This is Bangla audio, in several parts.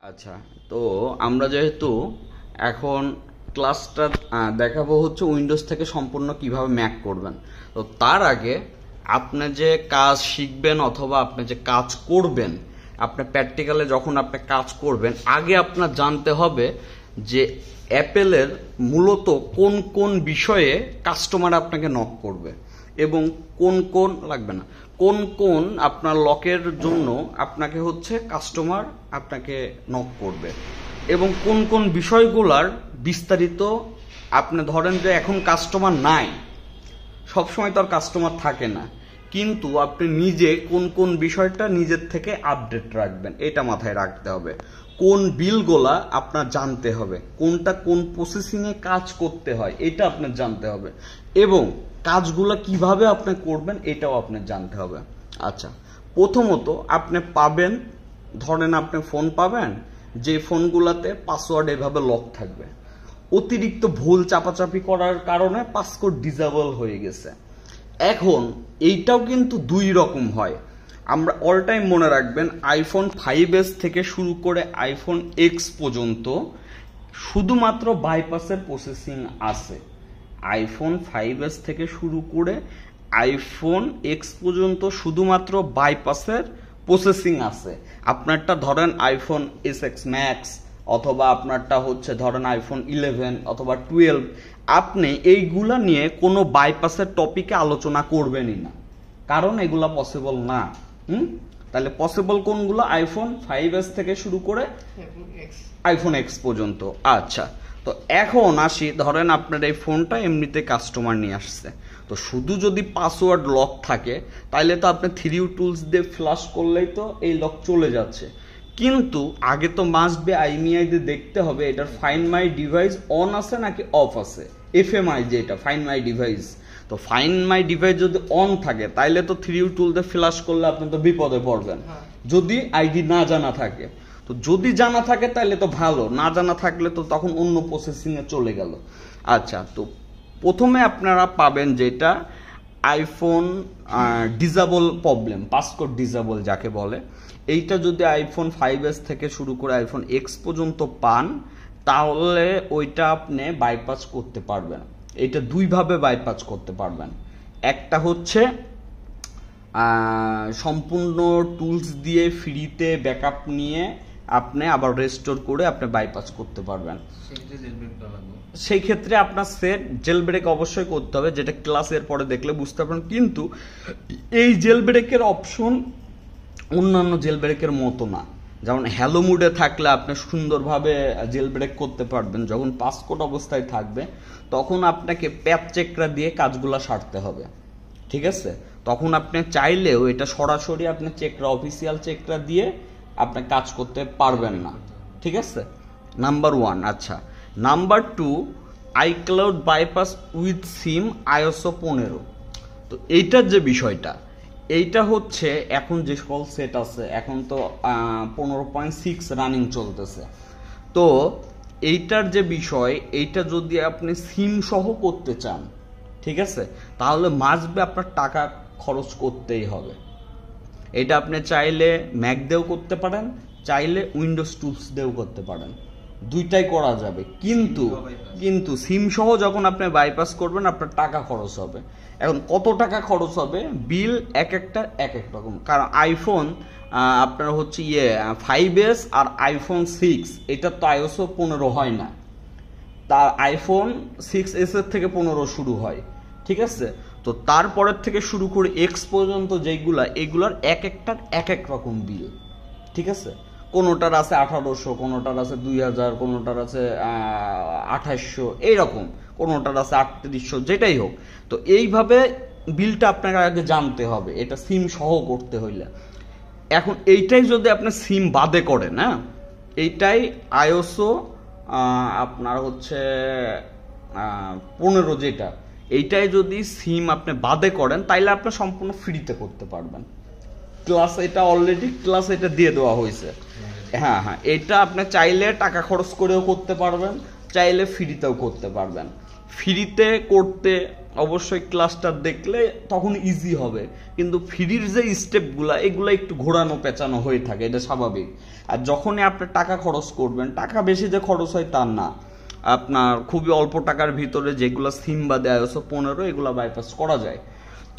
আচ্ছা, তো আমরা যেহেতু এখন ক্লাসটা দেখাবো হচ্ছে উইন্ডোজ থেকে সম্পূর্ণ কিভাবে ম্যাক করবেন। তো তার আগে আপনি যে কাজ শিখবেন অথবা আপনি যে কাজ করবেন, আপনি প্র্যাকটিক্যালে যখন আপনি কাজ করবেন আগে আপনার জানতে হবে যে অ্যাপেলের মূলত কোন কোন বিষয়ে কাস্টমার আপনাকে নক করবে এবং কোন কোন লাগবে না, কোন কোন আপনার লকের জন্য আপনাকে হচ্ছে কাস্টমার আপনাকে নক করবে এবং কোন কোন বিষয়গুলার বিস্তারিত। আপনি ধরেন যে এখন কাস্টমার নাই, সবসময় তো আর কাস্টমার থাকে না, কিন্তু আপনি নিজে কোন কোন বিষয়টা নিজের থেকে আপডেট রাখবেন এটা মাথায় রাখতে হবে। কোন বিলগুলা আপনার জানতে হবে, কোনটা কোন প্রসেসিংয়ে কাজ করতে হয় এটা আপনার জানতে হবে এবং কাজগুলো কিভাবে আপনি করবেন এটাও আপনার জানতে হবে। আচ্ছা, প্রথমত আপনি পাবেন, ধরেন আপনি ফোন পাবেন যে ফোনগুলোতে পাসওয়ার্ড এভাবে লক থাকবে, অতিরিক্ত ভুল চাপাচাপি করার কারণে পাসকোড ডিসেবল হয়ে গেছে। এখন এইটাও কিন্তু দুই রকম হয়। আমরা অল টাইম মনে রাখবেন আইফোন 5s থেকে শুরু করে আইফোন এক্স পর্যন্ত শুধুমাত্র বাইপাসের প্রসেসিং আছে। আইফোন 5s থেকে শুরু করে আইফোন এক্স পর্যন্ত শুধুমাত্র বাইপাসের প্রসেসিং আছে। আপনারটা ধরেন আইফোন এসএক্স ম্যাক্স অথবা আপনারটা হচ্ছে ধরেন আইফোন 11 অথবা 12, আপনি এইগুলা নিয়ে কোনো বাইপাসের টপিকে আলোচনা করবেনই না, কারণ এগুলা পসিবল না। তাহলে পসিবল কোনগুলো? আইফোন 5s থেকে শুরু করে আইফোন এক্স পর্যন্ত। আচ্ছা, তো এখন আসি, ধরেন আপনার এই ফোনটা এমনিতে কাস্টমার নিয়ে আসছে, তো শুধু যদি পাসওয়ার্ড লক থাকে তাইলে তো আপনি 3U টুলস দিয়ে ফ্লাশ করলেই তো এই লক চলে যাচ্ছে, কিন্তু আগে তো মাস্ট বি আইএমইআই দিয়ে দেখতে হবে এটার ফাইন্ড মাই ডিভাইস অন আছে নাকি অফ আছে। এফএমআই যেটা ফাইন্ড মাই ডিভাইস, তো ফাইন্ড মাই ডিভাইস যদি অন থাকে তাইলে তো 3U টুল দিয়ে ফ্লাশ করলে আপনি তো বিপদে পড়বেন যদি আইডি না জানা থাকে। তো যদি জানা থাকে তাহলে তো ভালো, না জানা থাকলে তো তখন অন্য প্রসেসিংয়ে চলে গেল। আচ্ছা, তো প্রথমে আপনারা পাবেন যেটা iPhone disable problem, passcode disable যাকে বলে। এইটা যদি আইফোন 5s থেকে শুরু করে আইফোন এক্স পর্যন্ত পান তাহলে ওইটা আপনি বাইপাস করতে পারবেন। এটা দুইভাবে বাইপাস করতে পারবেন। একটা হচ্ছে সম্পূর্ণ টুলস দিয়ে ফ্রিতে ব্যাকআপ নিয়ে আপনি আবার রেস্টোর করে আপনি বাইপাস করতে পারবেন। সেই ক্ষেত্রে আপনার সেট জেল ব্রেক অবশ্যই করতে হবে, যেটা ক্লাসের পরে দেখলে বুঝতে পারবেন। কিন্তু এই জেল ব্রেকের অপশন অন্যান্য জেল ব্রেকের মতো না। যেমন হ্যালো মুডে থাকলে আপনি সুন্দরভাবে জেল ব্রেক করতে পারবেন, যখন পাসকোড অবস্থায় থাকবে তখন আপনাকে প্যাচ চেকরা দিয়ে কাজগুলো সারতে হবে, ঠিক আছে? তখন আপনি চাইলেও এটা সরাসরি আপনি চেকরা অফিসিয়াল চেকরা দিয়ে আপনি কাজ করতে পারবেন না, ঠিক আছে? নাম্বার 1। আচ্ছা, number 2, iCloud bypass with SIM iOS 15। তো এইটার যে বিষয়টা, এইটা হচ্ছে এখন যে সকল সেট আছে, এখন তো 15.6 রানিং চলতেছে। তো এইটার যে বিষয়, এইটা যদি আপনি সিম সহ করতে চান, ঠিক আছে, তাহলে মাস্ট বি আপনার টাকা খরচ করতেই হবে। এটা আপনি চাইলে ম্যাক দিয়েও করতে পারেন, চাইলে উইন্ডোজ টুলস দিয়েও করতে পারেন, দুইটাই করা যাবে। কিন্তু সিম সহ যখন আপনি বাইপাস করবেন আপনার টাকা খরচ হবে। এখন কত টাকা খরচ হবে? বিল এক একটা এক এক রকম, কারণ আইফোন আপনার হচ্ছে 5s আর আইফোন 6 এটা তো iOS 15 হয় না, তার আইফোন 6s এর থেকে 15 শুরু হয়, ঠিক আছে? তো তারপরের থেকে শুরু করে এক্স পর্যন্ত যেগুলা, এগুলার এক একটার এক এক রকম বিল, ঠিক আছে? কোনোটার আছে 1800, কোনোটার আছে 2000, কোনোটার আছে 2800, এইরকম, কোনোটার আছে 3800, যেটাই হোক। তো এইভাবে বিলটা আপনাকে আগে জানতে হবে, এটা সিম সহ করতে হইলে। এখন এইটাই যদি আপনি সিম বাদে করেন, হ্যাঁ, এইটাই iOS আপনার হচ্ছে 15 যেটা, এইটাই যদি সিম আপনি বাদে করেন তাইলে আপনি সম্পূর্ণ ফ্রিতে করতে পারবেন। ক্লাস এটা অলরেডি ক্লাস এটা দিয়ে দেওয়া হয়েছে। হ্যাঁ, এটা আপনি চাইলে টাকা খরচ করেও করতে পারবেন, চাইলে ফ্রিতেও করতে পারবেন। ফ্রিতে করতে অবশ্যই ক্লাসটা দেখলে তখন ইজি হবে, কিন্তু ফ্রির যে স্টেপগুলা এগুলো একটু ঘোরানো পেঁচানো হয়ে থাকে, এটা স্বাভাবিক। আর যখনই আপনি টাকা খরচ করবেন, টাকা বেশি যে খরচ হয় তার না, আপনার খুবই অল্প টাকার ভিতরে যেগুলো সিম বা দেয় 15 এগুলো বাইপাস করা যায়।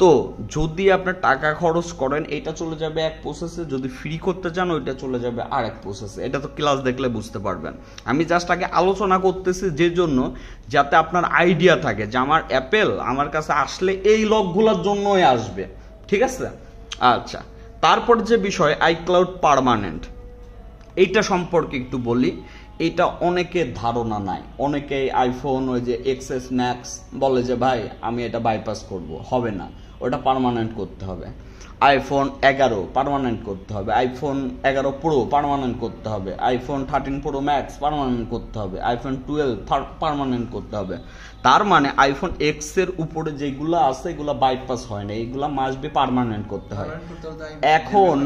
তো যদি আপনার টাকা খরচ করেন এটা চলে যাবে এক প্রসেসে, যদি ফ্রি করতে চান ওইটা চলে যাবে আর এক প্রসেসে। এটা তো ক্লাস দেখলে বুঝতে পারবেন। আমি জাস্ট আগে আলোচনা করতেছি যে জন্য যাতে আপনার আইডিয়া থাকে যে আমার অ্যাপেল আমার কাছে আসলে এই লকগুলোর জন্যই আসবে, ঠিক আছে? আচ্ছা, তারপর যে বিষয় আইক্লাউড পার্মানেন্ট, এইটা সম্পর্কে একটু বলি। এটা অনেকের ধারণা নাই, অনেকেই আইফোন ওই যে এক্সএস ম্যাক্স বলে যে ভাই আমি এটা বাইপাস করব, হবে না, ওটা পার্মানেন্ট করতে হবে। আইফোন 11 পার্মানেন্ট করতে হবে, আইফোন 11 প্রো পার্মানেন্ট করতে হবে, আইফোন 13 প্রো ম্যাক্স পার্মানেন্ট করতে হবে, আইফোন 12 পার্মানেন্ট করতে হবে। তার মানে আইফোন এক্স এর উপরে যেগুলো আছে এগুলো বাইপাস হয় না, এগুলো মাস্ট বি পার্মানেন্ট করতে হয়। এখন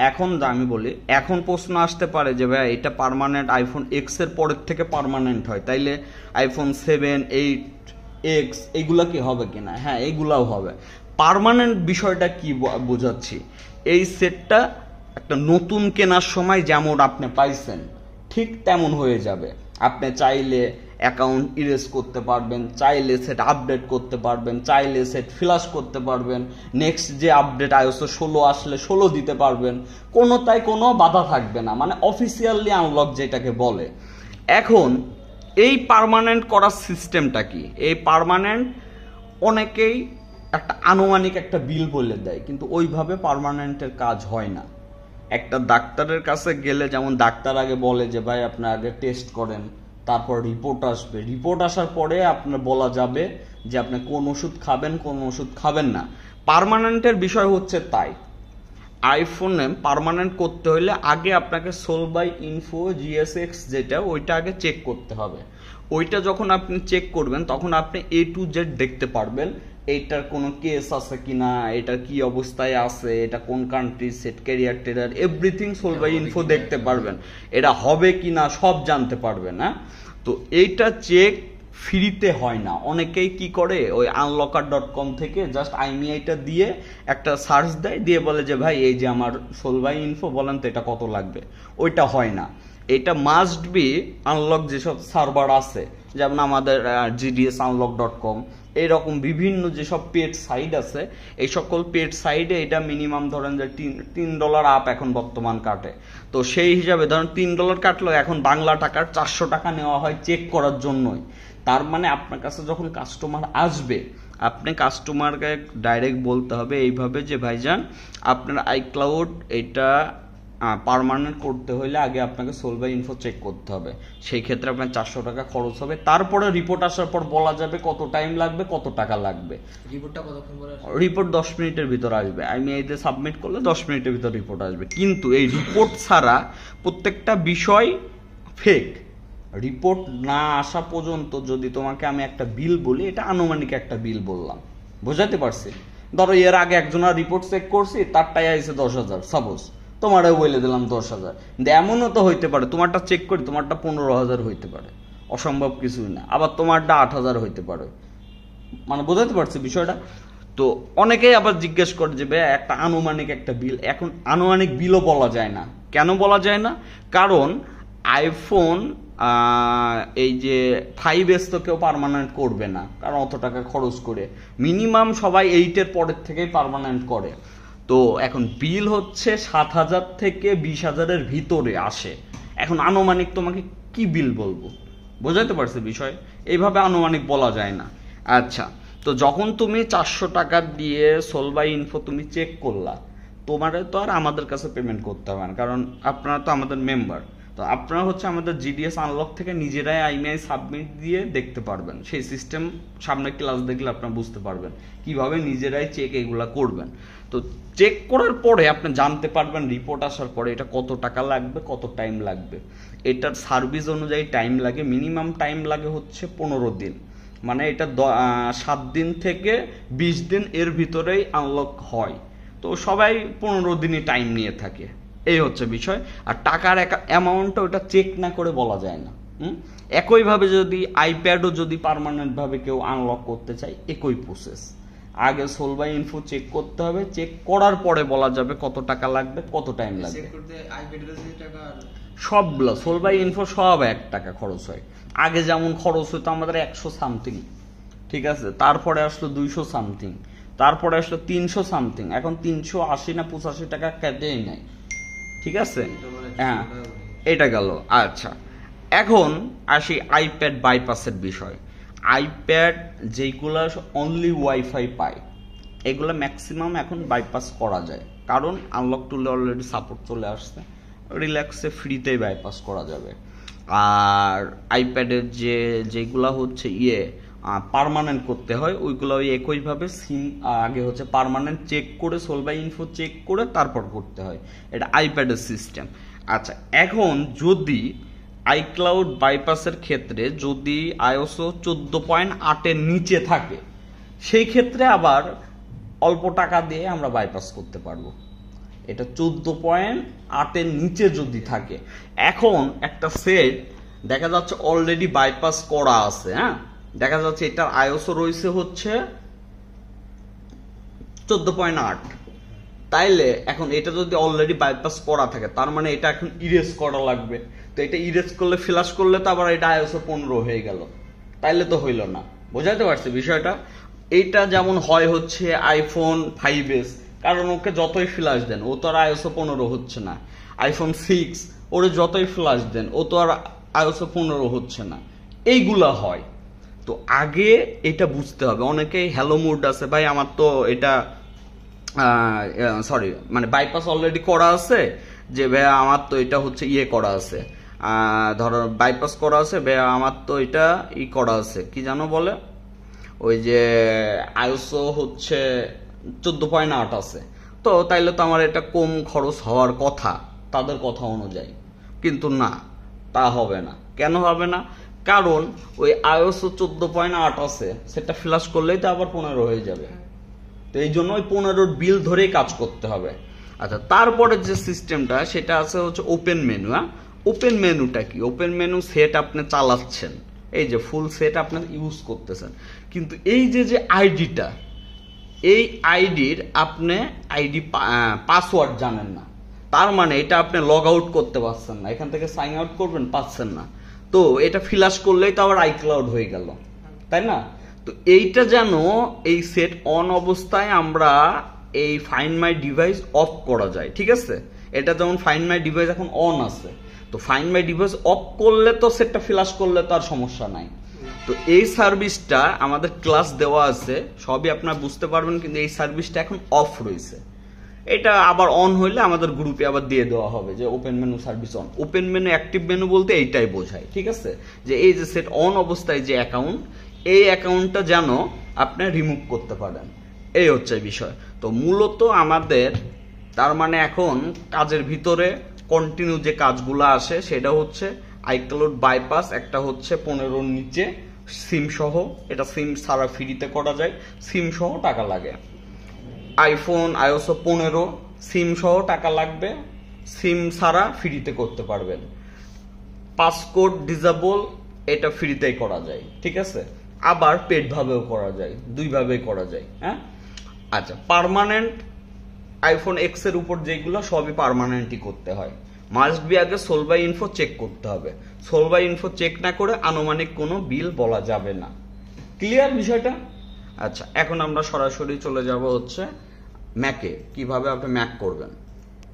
এখন আমি বলি, এখন প্রশ্ন আসতে পারে যে ভাই এটা পার্মানেন্ট আইফোন এক্স এর পরের থেকে পার্মানেন্ট হয়, তাইলে আইফোন 7, 8 এক্স এগুলা কি হবে কিনা? হ্যাঁ, এগুলাও হবে। পার্মানেন্ট বিষয়টা কি বোঝাচ্ছি, এই সেটটা একটা নতুন কেনার সময় যেমন আপনি পাইছেন ঠিক তেমন হয়ে যাবে। আপনি চাইলে অ্যাকাউন্ট ইরেজ করতে পারবেন, চাইলে সেট আপডেট করতে পারবেন, চাইলে সেট ফ্ল্যাশ করতে পারবেন, নেক্সট যে আপডেট iOS 16 আসলে 16 দিতে পারবেন, কোনোটাই কোনো বাধা থাকবে না, মানে অফিসিয়ালি আনলক যেটাকে বলে। এখন এই পার্মানেন্ট করার সিস্টেমটা কি? এই পার্মানেন্ট অনেকেই একটা আনুমানিক একটা বিল বলে দেয়, কিন্তু ওইভাবে পার্মানেন্টের কাজ হয় না। একটা ডাক্তারের কাছে গেলে যেমন ডাক্তার আগে বলে যে ভাই আপনি আগে টেস্ট করেন, তারপর রিপোর্ট আসবে, রিপোর্ট আসার পরে আপনার বলা যাবে যে আপনি কোন ওষুধ খাবেন কোন ওষুধ খাবেন না। পার্মানেন্টের বিষয় হচ্ছে তাই। আইফোনে পার্মানেন্ট করতে হলে আগে আপনাকে সোল বাই ইনফো GSX যেটা ওইটা আগে চেক করতে হবে। ওইটা যখন আপনি চেক করবেন তখন আপনি A to Z দেখতে পারবেন এইটার কোনো কেস আছে কিনা, এটা কি অবস্থায় আছে, এটা কোন কান্ট্রি, সেট ক্যারিয়ার টেরার, এভরিথিং সোল বাই ইনফো দেখতে পারবেন, এটা হবে কিনা সব জানতে পারবেন। না তো এইটা চেক ফ্রিতে হয় না, অনেকেই কি করে ওই unlocker.com থেকে জাস্ট IMEI-টা দিয়ে একটা সার্চ দেয়, দিয়ে বলে যে ভাই এই যে আমার সোল বাই ইনফো, বলেন তো এটা কত লাগবে। ওইটা হয় না, এটা মাস্ট বি আনলক যেসব সার্ভার আছে, যেমন আমাদের GDS unlock.com, এইরকম বিভিন্ন যেসব পেড সাইট আছে, এই সকল পেড সাইডে এটা মিনিমাম ধরেন যে $3 আপ এখন বর্তমান কাটে। তো সেই হিসাবে ধরেন $3 কাটলো, এখন বাংলা টাকার 400 টাকা নেওয়া হয় চেক করার জন্যই। তার মানে আপনার কাছে যখন কাস্টমার আসবে, আপনি কাস্টমারকে ডাইরেক্ট বলতে হবে এইভাবে যে ভাইজান আপনার আইক্লাউড এটা পার্মানেন্ট করতে হলে আগে আপনাকে সোল বাই ইনফো চেক করতে হবে, সেই ক্ষেত্রে আপনার 400 টাকা খরচ হবে। তারপরে রিপোর্ট আসার পর বলা যাবে কত টাইম লাগবে, কত টাকা লাগবে। রিপোর্টটা কতক্ষণ পরে আসবে? রিপোর্ট 10 মিনিটের ভিতর আসবে, আমি এই যে সাবমিট করলে 10 মিনিটের ভিতর রিপোর্ট আসবে। কিন্তু এই রিপোর্ট ছাড়া প্রত্যেকটা বিষয় ফেক। রিপোর্ট না আসা পর্যন্ত যদি তোমাকে আমি একটা বিল বলি, এটা আনুমানিক একটা বিল বললাম, বোঝাতে পারছি? ধরো এর আগে একজনের রিপোর্ট চেক করছি, তারটাই আইছে 10,000 সাপোজ, তোমারও বলে দিলাম 10,000। কিন্তু এমনও তো হইতে পারে তোমারটা চেক করি তোমারটা 15,000 হইতে পারে, অসম্ভব কিছুই না। আবার তোমারটা 8,000 হইতে পারে, মানে বোঝাতে পারছি বিষয়টা? তো অনেকেই আবার জিজ্ঞেস করে যে ভাই একটা আনুমানিক একটা বিল, এখন আনুমানিক বিলও বলা যায় না। কেন বলা যায় না? কারণ আইফোন এই যে 5S তো কেউ পার্মানেন্ট করবে না, কারণ অত টাকা খরচ করে মিনিমাম সবাই 8-এর পরের থেকেই পার্মানেন্ট করে। তো এখন বিল হচ্ছে 7,000 থেকে 20,000-এর ভিতরে আসে। এখন আনুমানিক তোমাকে কি বিল বলবো, বোঝাতে পারছে বিষয়? এইভাবে আনুমানিক বলা যায় না। আচ্ছা, তো যখন তুমি 400 টাকা দিয়ে সোল বাই ইনফো তুমি চেক করলা, তোমার তো আর আমাদের কাছে পেমেন্ট করতে হবে না, কারণ আপনারা তো আমাদের মেম্বার। তো আপনারা হচ্ছে আমাদের GDS আনলক থেকে নিজেরাই IMEI সাবমিট দিয়ে দেখতে পারবেন। সেই সিস্টেম সামনে ক্লাস দেখলে আপনারা বুঝতে পারবেন কিভাবে নিজেরাই চেক এগুলা করবেন। তো চেক করার পরে আপনি জানতে পারবেন রিপোর্ট আসার পরে এটা কত টাকা লাগবে, কত টাইম লাগবে। এটার সার্ভিস অনুযায়ী টাইম লাগে, মিনিমাম টাইম লাগে হচ্ছে 15 দিন, মানে এটা 7 দিন থেকে 20 দিন এর ভিতরেই আনলক হয়। তো সবাই 15 দিনই টাইম নিয়ে থাকে, এই হচ্ছে বিষয়। আর টাকার অ্যামাউন্টটা ওটা চেক না করে বলা যায় না, একইভাবে যদি আইপ্যাডও যদি পার্মানেন্ট ভাবে কেউ আনলক করতে চায়, একই প্রসেস। আগে সোল বাই ইনফো চেক করতে হবে, চেক করার পরে বলা যাবে কত টাকা লাগবে, কত টাইম লাগবে। সবগুলো সোল বাই ইনফো সব 1 টাকা খরচ হয়। আগে যেমন খরচ হতো আমাদের 100 সামথিং, ঠিক আছে, তারপরে আসলো 200 সামথিং, তারপরে আসলো 300 সামথিং, এখন 380 না 85 টাকা কেটেই নাই, ঠিক আছে। হ্যাঁ, এটা গেল। আচ্ছা, এখন আসি আইপ্যাড বাইপাসের বিষয়। আইপ্যাড যেগুলো অনলি ওয়াইফাই পায়, এগুলো ম্যাক্সিমাম এখন বাইপাস করা যায়, কারণ আনলক টুলে অলরেডি সাপোর্ট চলে আসছে, রিল্যাক্সে ফ্রিতেই বাইপাস করা যাবে। আর আইপ্যাডের যেগুলা হচ্ছে পার্মানেন্ট করতে হয়, ওইগুলো ওই একইভাবে সিম আগে হচ্ছে পার্মানেন্ট চেক করে, সোল বাই ইনফো চেক করে তারপর করতে হয়, এটা আইপ্যাডের সিস্টেম। আচ্ছা, এখন যদি আইক্লাউড বাইপাসের ক্ষেত্রে যদি আইওএসও 14.8 নিচে থাকে, সেই ক্ষেত্রে আবার অল্প টাকা দিয়ে আমরা বাইপাস করতে পারবো। এটা 14.8 নিচে যদি থাকে, এখন একটা সেট দেখা যাচ্ছে অলরেডি বাইপাস করা আছে, হ্যাঁ, দেখা যাচ্ছে এটার আইওএসও রয়েছে হচ্ছে 14.8, তাইলে এখন এটা যদি অলরেডি বাইপাস করা থাকে, তার মানে এটা এখন ইরেজ করা লাগবে। তো এটা ইরেজ করলে, ফ্ল্যাশ করলে তো আবার এটা আইওএসও 15 হয়ে গেল, তাইলে তো হইল না। বোঝাতে পারছি বিষয়টা? এইটা যেমন হয় হচ্ছে আইফোন 5s, কারণ ওকে যতই ফ্ল্যাশ দেন ও তো আর আইওএসও 15 হচ্ছে না। আইফোন 6 ওরে যতই ফ্ল্যাশ দেন ও তো আর আইওএসও 15 হচ্ছে না। এইগুলা হয়। তো আগে এটা বুঝতে হবে। অনেকেই হ্যালো মুড আছে, ভাই আমার তো এটা সরি মানে বাইপাস অলরেডি করা আছে, যে ভাইয়া আমার তো এটা হচ্ছে করা আছে, ধরো বাইপাস করা আছে ভাইয়া আমার তো এটা করা আছে, কি জানো বলে, ওই যে আইওএসও হচ্ছে 14.8 আছে, তো তাইলে তো আমার এটা কম খরচ হওয়ার কথা তাদের কথা অনুযায়ী, কিন্তু না, তা হবে না। কেন হবে না? কারণ ওই আইওএসও 14.8 আছে, সেটা ফ্ল্যাশ করলেই তো আবার 15 হয়ে যাবে। তো এই জন্য ওই 15 বিল ধরেই কাজ করতে হবে। আচ্ছা, তারপরে যে সিস্টেমটা সেটা আছে হচ্ছে ওপেন মেনু। হ্যাঁ, ওপেন মেনুটা কি? ওপেন মেনু সেট আপনি চালাচ্ছেন, এই যে ফুল সেট আপনি ইউজ করতেছেন, কিন্তু এই যে আইডিটা, এই আইডির আপনি পাসওয়ার্ড জানেন না, তার মানে এটা আপনি লগ আউট করতে পারছেন না, এখান থেকে সাইন আউট করবেন, পাচ্ছেন না। তো এটা ফ্ল্যাশ করলেই তো আবার আইক্লাউড হয়ে গেল, তাই না? তো এইটা যেন এই সেট অন অবস্থায় আমরা এই ফাইন্ড মাই ডিভাইস অফ করা যায়, ঠিক আছে। এটা যেমন ফাইন্ড মাই ডিভাইস এখন অন আছে, তো ফাইন্ড মাই ডিভাইস অফ করলে তো সেটটা ফ্ল্যাশ করলে তো আর সমস্যা নাই। তো এই সার্ভিসটা আমাদের ক্লাস দেওয়া আছে, সবই আপনারা বুঝতে পারবেন, কিন্তু এই সার্ভিসটা এখন অফ রয়েছে। এটা আবার অন হইলে আমাদের গ্রুপে আবার দিয়ে দেওয়া হবে যে open menu service on. Open menu active menu বলতে এইটাই বোঝায়, ঠিক আছে, যে এই যে সেট অন অবস্থায় যে অ্যাকাউন্ট, এই অ্যাকাউন্টটা যেন আপনি রিমুভ করতে পারেন, এই হচ্ছে বিষয়। তো মূলত আমাদের তার মানে এখন কাজের ভিতরে কন্টিনিউ যে কাজগুলো আসে সেটা হচ্ছে আইক্লাউড বাইপাস, একটা হচ্ছে 15 নিচে সিম সহ, এটা সিম ছাড়া ফ্রিতে করা যায়, সিম সহ টাকা লাগে। আইফোন আইওএসও 15 সিম সহ টাকা লাগবে, সিম ছাড়া ফ্রিতে করতে পারবেন। পাসকোড ডিসেবল, এটা ফ্রিতেই করা যায়, ঠিক আছে। আবার পেড ভাবেও করা যায়, দুইভাবেই করা যায়। হ্যাঁ, আচ্ছা, পার্মানেন্ট আইফোন এক্স এর উপর যেগুলো সবই পার্মানেন্টই করতে হয়। মাস্ট বি আগে সোল বাই ইনফো চেক করতে হবে, সোল বাই ইনফো চেক না করে আনুমানিক কোনো বিল বলা যাবে না। ক্লিয়ার বিষয়টা? আচ্ছা, এখন আমরা সরাসরি চলে যাব হচ্ছে ম্যাকে, কিভাবে আপনি ম্যাক করবেন।